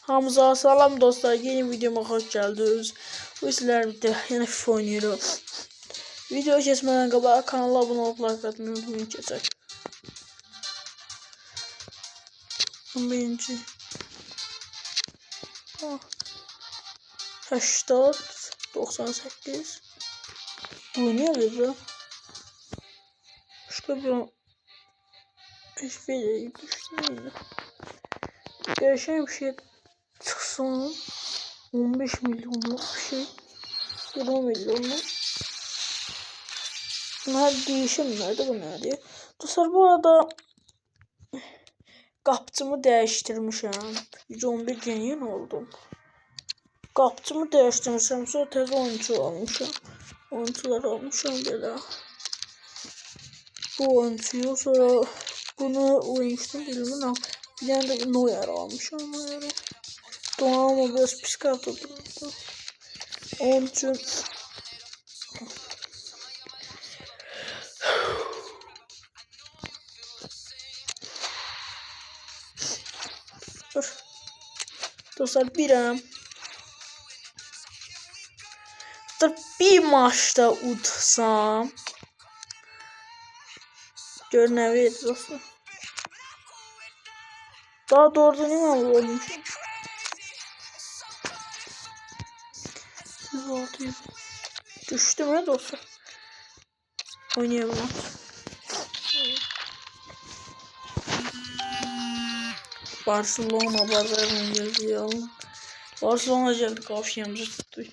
Hamza salam dostlar, yeni videoma hoş geldiniz. Bu sizlerle yine FIFA oynuyorum. Video kesmeden qabaq kanala abone olup like atmayı unutmayın. Keçək. 11. 80 98 oynuyoruz ya. Başka bir videoyu düşünmeyin. Gerçekten bir şey çıksın. 15 milyonluk bir şey. 20 milyonluk. Bunlar değişimlerdi bunlar diye. Dostlar bu arada qapçımı dəyişdirmişəm. 111 genin oldum. Qapçımı dəyişdirmişəm. Sonra təzə oyuncu almışam. Oyuncular almışam belə. Bu oyuncuyu sonra bunu oyuncudan bilmirəm. Bir tane de Neuer almışam. Neuer'i. Donanma biraz pis kartı. Onun için dostlar bir maçta utsam gör ne verir dostlar. Daha doğrusu ne olmuş? Düştü mü dostlar? Oynayalım. Barcelona bazarına yazıyalım. Barcelona geldi, kafiyemizi tuttu.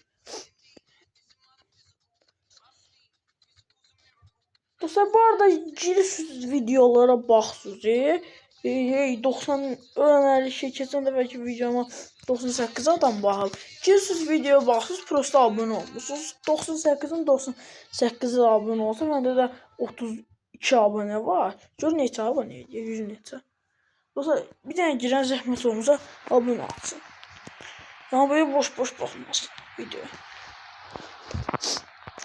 Dostlar bu arada giriş videolara baxsınız. 90 öğrenci şey keçən dəfəki videoma 98 adam baxıb. Giriş videoya baxsınız, prosta abunə olmusunuz. 98'in 98 abunə olsa, məndə də 32 abunə var. Gör neçə abunə edir, 100 neçə. Dostlar bir tane giren zəhmət olmasa abunə olsun. Ama böyle boş baxmasın videoya.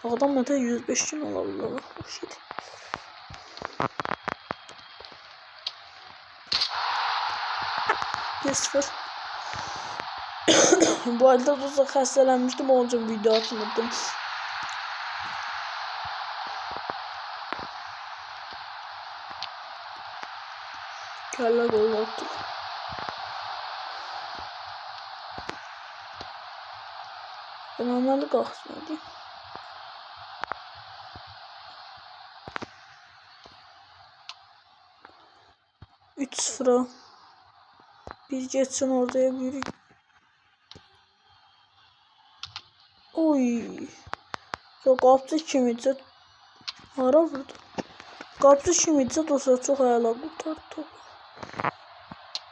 Adam da 105 gün olabilir. Boş yedi. Bu halde dostlar xəstələnmişdim, onun için video atmadım. Kalla gol attı. Ben onları kalkmadım. Üç sıfıra. Bir geçsin oraya bir. Oy. Çok kaptı kimiyse. Ara vurdu. Kaptı kimiyse dostlar çok ayala kurtardı topu.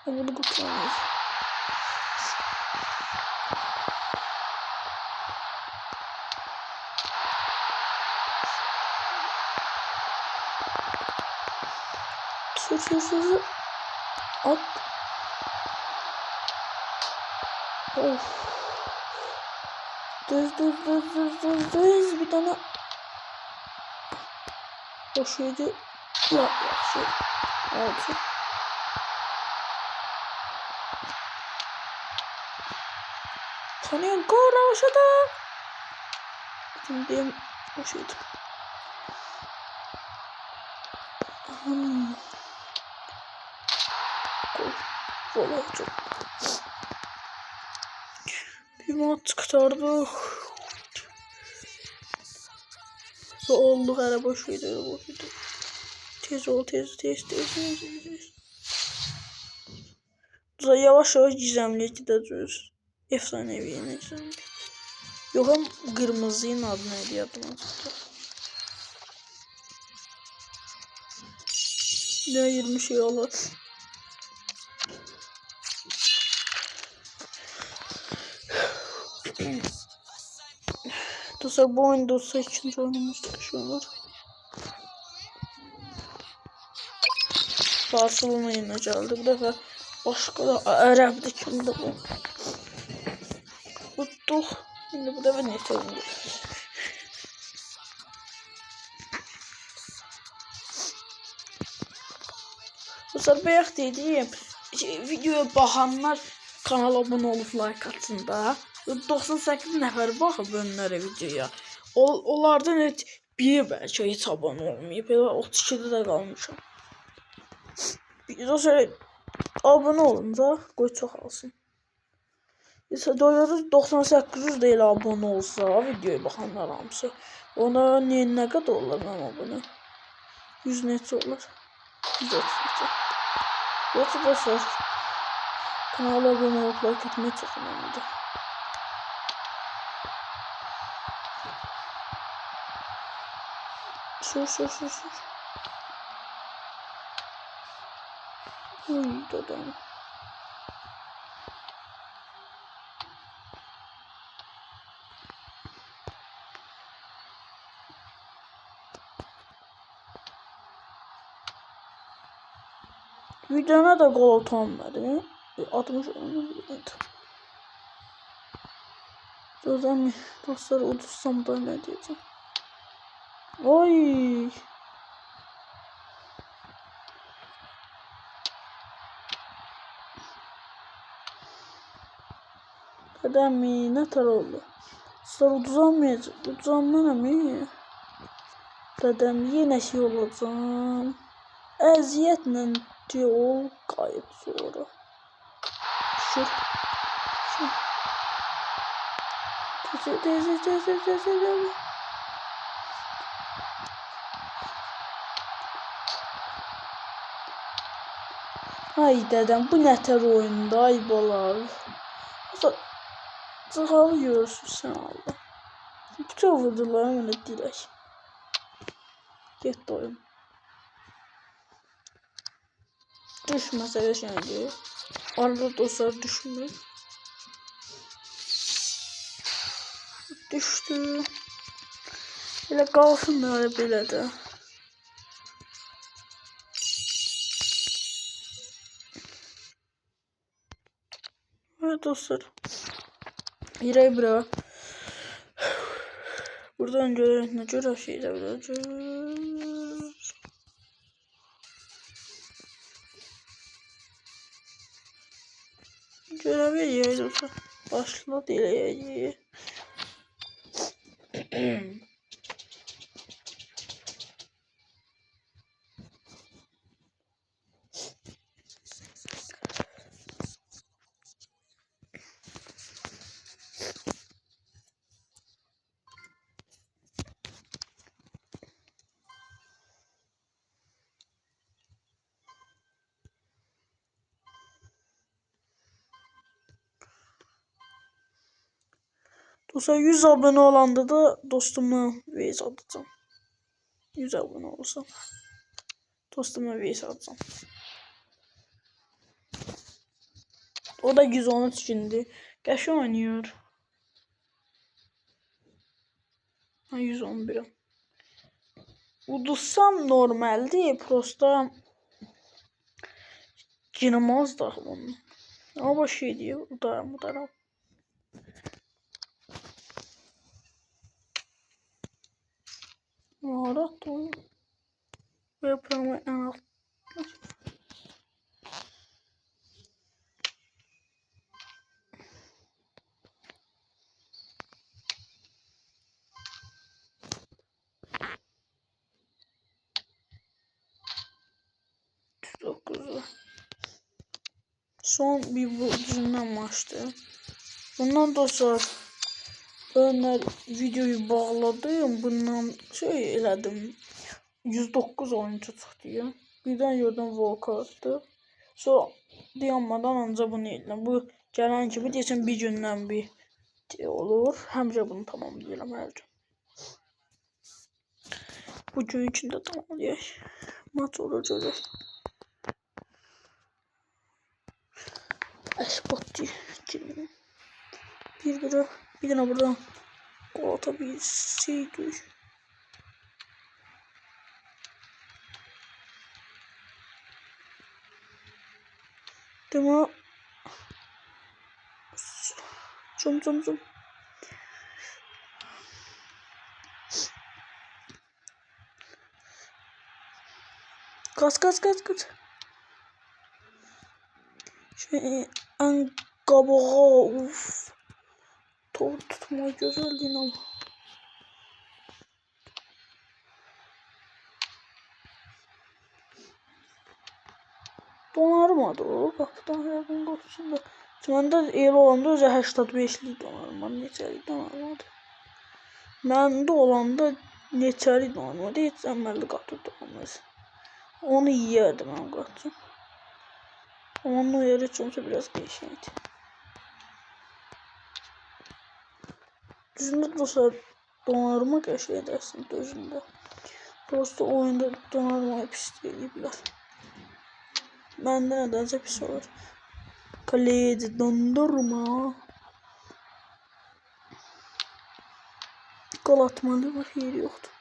Bunu kurtaramayız. Sür. At. Of. Düz bir tane. O şeydi. Ya şey. Altı. Tanıyorum kora aşağıda. Şimdi o şeydi. Gol olacak. Bir maç kurtardık. Olduk ara boş video. Tez ol. Yavaş gizemliye gideceğiz. Efsanevi yeneceğim. Yok hem kırmızının adı neydi adıma tuttu. Ne 20 şey olur. Dostlar bu oyunda olsa ikinci oyunumuz taşıyorlar. Barcelona yine geldi. Bu defa başka da Arap'da kimdi bu? Tuttuk. Şimdi bu defa ne söylüyor? Dostlar bayaq dediyim, videoya baxanlar kanala abunə olub like atsın da. 98 nəfər baxıb önləri videoya. Onlardan heç biri bəlkə heç abunə olmayıb. Elə 32-də də qalmışam. Dostlar abunə olun da, qoy çoxalsın. Doyuruz 9800 deyil abunə olsa videoya baxanlar hamısı. Ona nə qədər olur mənim abunə? 100 neçə olur? 130 neçə. Yoxsa dostlar kanala abunə olub like etmək çox önəmlidir. Sür. Uy dadam. Videona da gol atanmadı. 60 olmadı. Zaten dostlar udursam da ne diyeceğim. Oy. Kademi ne tar oldu? Dostlar uduzanmayacak. Uduzanmam iyi. Kademi yine şey olacağım. Əziyyətlə yol qayıt sonra. Tez. Ay dədəm, bu nətər oyunda ay balalar. Cıqalı görürsün sən Allah. Bütün vurdular mənə dirək. Getdi oyun. Düşməsə yaşandı. Arada dostlar düşmür. Düşdü. Elə qalsın da belə də. Evet dostlar. Yürek bura. Buradan göre şeyler bileceğiz. Görevi dostlar. Başla dileği. Dostlar 100 abone olanda da dostuma veys atacağım. 100 abone olsam dostuma veys atacağım. O da 113 şimdi. Qəşə oynuyor. Ha 111'im. Udursam normaldi. Prosta girmez da onun. Ama şey diyor. Udarım. Maharat oyun. Ve yapıyorum en alt. Son bir bu düzündən maçtı. Bundan dostlar önlər videoyu bağladım. Bundan şey elədim. 109 oyuncu çıxdı ya. Birdən gördüm Volkart'dı. Sonra dayanmadan ancaq bunu edirəm. Bu gələn kimi deyəsən bir gündən bir olur. Həmişə bunu tamamlayıram hər gün. Bu gün içində tamamlayaq. Maç olacaq. Espot diye. Bir lira. Bir tane buradan gol atabilseydik. Değil mi? Zum. Kaç. Şey, qabağa uf. Top tutma gözəlliyin ama. Donarmadı o. Qapıdan yardım qapısında. Məndə elə olanda özü 85'lik donarma. Neçəlik donarmadı. Məndə olanda neçəlik donarmadı. Heç əməlli qatı donarmaz. Onu yiyərdim mən qatım. Onun o yeri heç olsa biraz qəşəngdir. Düzündə dostlar donarma qəşəng əslində özündə. Prosta oyunda donarmayı pis eləyiblər. Məndə nədənsə pis olur. Kaleci dondurma. Gol atmalı var, yeri yoxdur.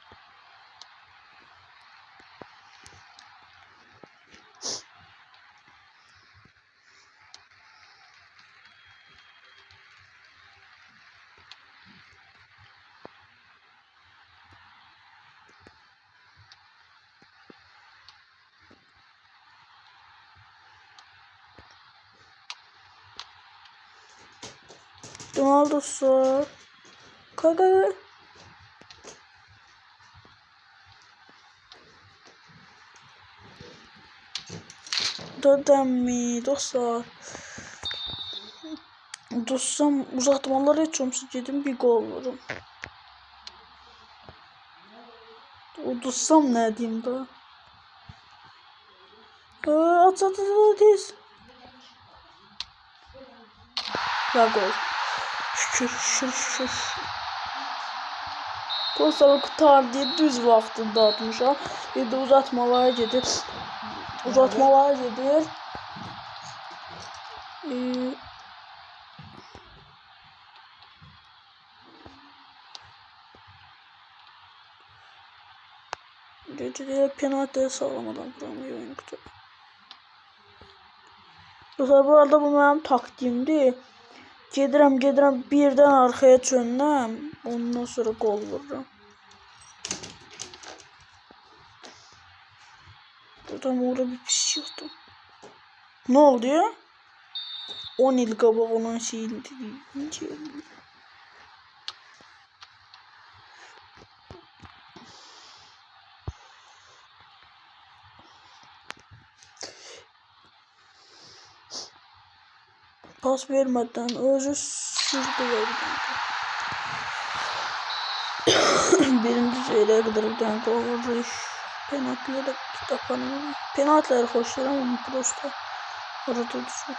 Ronaldo sor. Kaka. Dördənmi dostlar. Dostum uzatmalar heç olmasa gedim bir gol vururum. Udursam nə deyim da. At tez. Və gol. Şükür. Dostlar kurtar diye düz vaxtında atmışam. Bir de uzatmalara gedir. Gecədə penaltıya sağlamadan vuramıyor oyunu kutu. Dostlar bu arada bu mənim taktiğimdir. Gedirəm birdən arxaya çönürəm. Ondan sonra gol vururam. Buradan orada bir pis yoxdur. Ne oldu ya? 10 il qabaq olan şeyin dediğim. Pas vermeden özü sürdü verdi. Birinci şeyle kadar bir tane gol vurdu. Penaltıları kapanıyor. Penaltıları hoşlar ama prosta orada düşüyor.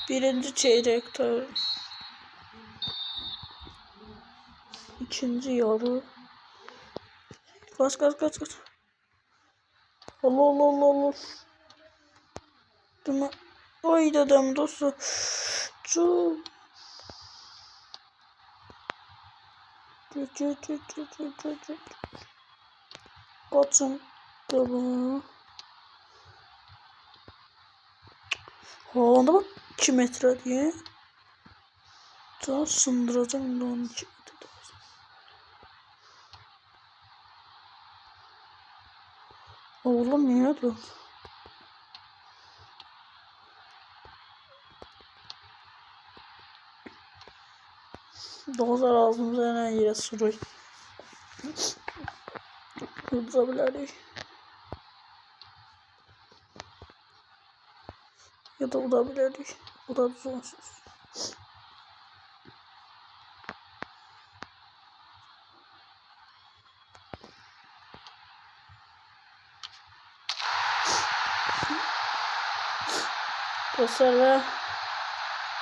Birinci çeyrekte. İkinci yarı. Kaç. Allah. Değil mi? Oy dedem dostum. Çok. Kaçın. Tamam. Havanda bak 2 metre diye. Daha sındıracağım da onun 2 metre. Oğlum niye diyor? Dostlar ağzımıza hemen yere sürüyor. Hızlabilir. Ya da udabilir. O da sonsuz. Dostlar ve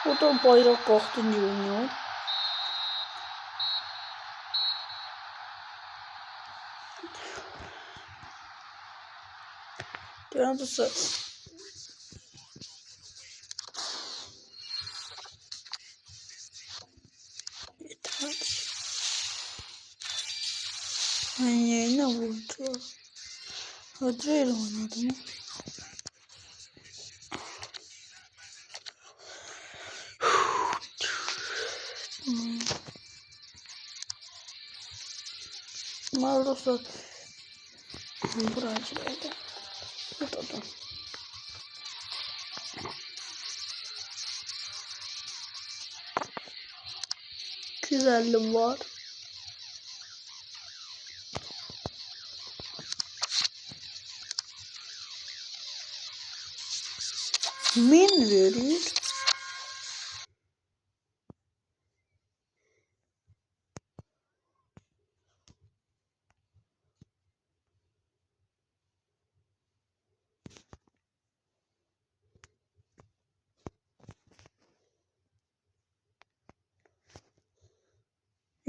o da bayrak kalktı oynuyor. Yani dostlar. Ben yerine vurdu. Adreyle oynadım. Bunlar dostlar. Buracılarda. Burada da. Güzellik var. Min verir.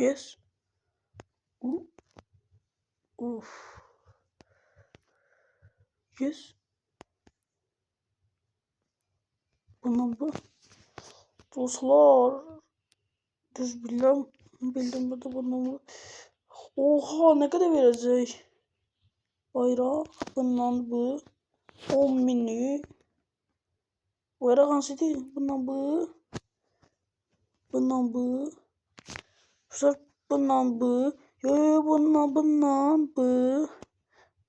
Yes. Uf. Yes. Bundan bu. Dostlar. Düz bildim burada bundan bu. Oha ne kadar verecek? Bayrak. Bundan bu. 10 mini. Bayrak hansı değil? Bundan bu. Bundan bu. Sırf bundan bu. Yo bundan bu.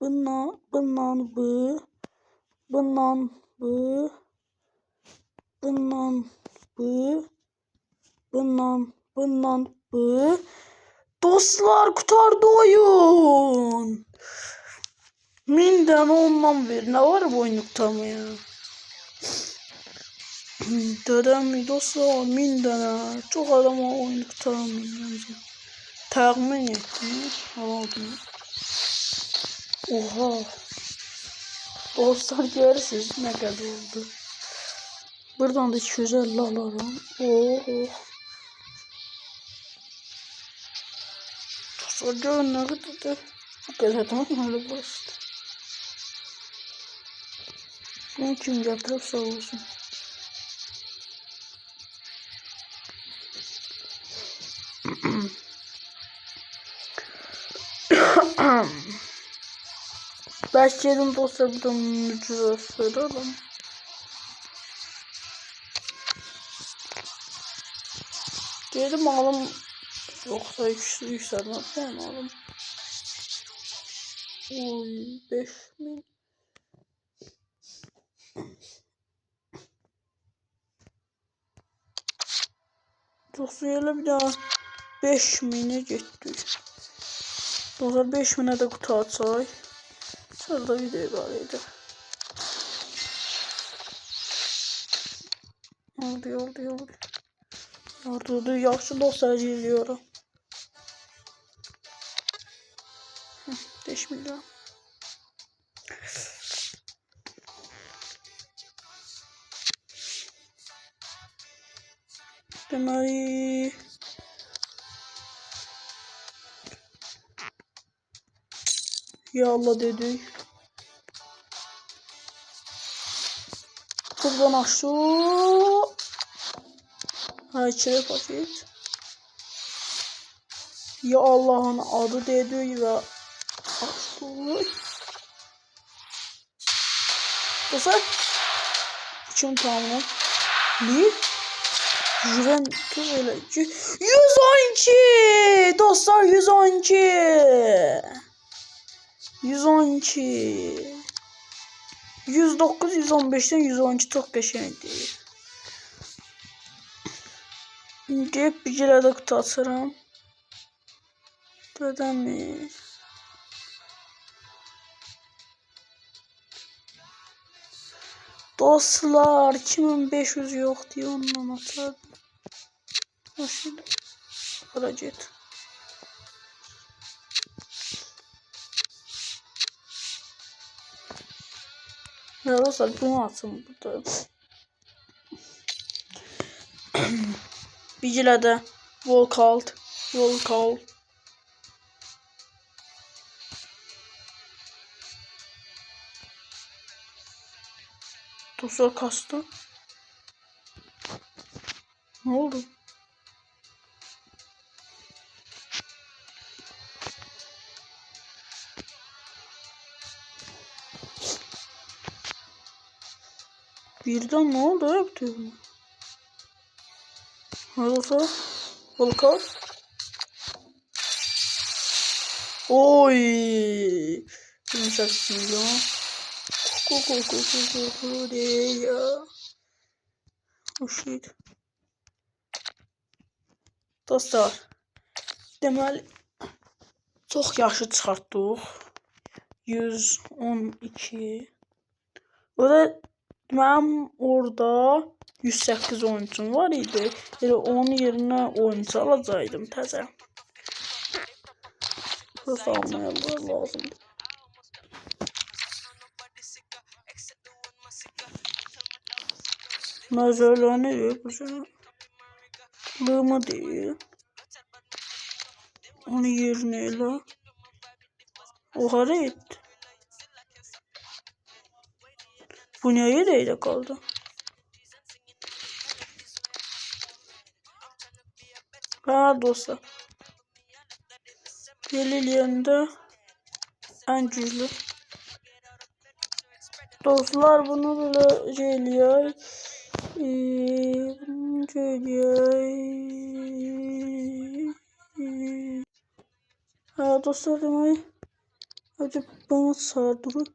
Bundan bu. Bundan bu. Bundan bu. Bundan bu. Dostlar kurtardı oyun. Minden ondan bir. Ne var bu oyunlukta mı ya? Dedem dostlar minden. Çok adama oyunlukta minden. Tahmin ettim. Aldım. Oha. Dostlar görürsünüz ne kadar oldu. Buradan da 250 alalım. Oh. Dostlar görün ne kadar. Bu kadar tamam öyle basit. Bunu kim getirip sağ olsun. Belki yedim dostlar buradan mücadele alalım. Yedim alım. Yoksa yükselmez ben alım. Oy 5000. Dostlar öyle bir daha 5000'e gitti. Dostlar 5000'e de kutu atsay. Sırada video varıydı. Oldu. Orada yaxşı dostlar geliyorum. 5 milyon. Demeyi ya Allah dedik. Buradan aşağı. Ha içeri paket. Ya Allah'ın adı dedi ve açtık. Dostlar. İçim tamam. Ne? Juventus öyle. 112. Dostlar 112. 112. 109 115'ten 112 çok qəşəng değil. Deyip bir yerə də qutu açıram. Dedəmi. Dostlar 2500 yok diye ondan atardım. Şimdi hareket. Ya dostlar bunu atsın burada. Vigila'da walkout. Dostlar kastı. Ne oldu? Birden ne oldu ya bütün? Hadi dostlar. Walkout. Oy. 28 milyon. Ya. O şeydi. Dostlar. Deməli çox yaxşı çıxartdıq. 112. O da mənim orada 108 oyuncum var idi. Elə onun yerinə oyuncu alacaqdım təzə. Burası almayanlar lazım. Mesela ne diyor bu sene? Lığımı değil. Onun yerine elə. O hara etti? Bu niye yedeyle kaldı? Ha dostlar. Geliliyende en güçlü. Dostlar bunu böyle geliyor. Ha dostlar demeyi. Hadi bana sardırın.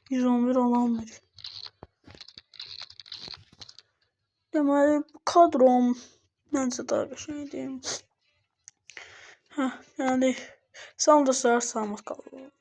111 alanmır. Deməli kadrom məncə daha qəşəngdir. Hə, yəni sağ olun dostlar, salamat qalın.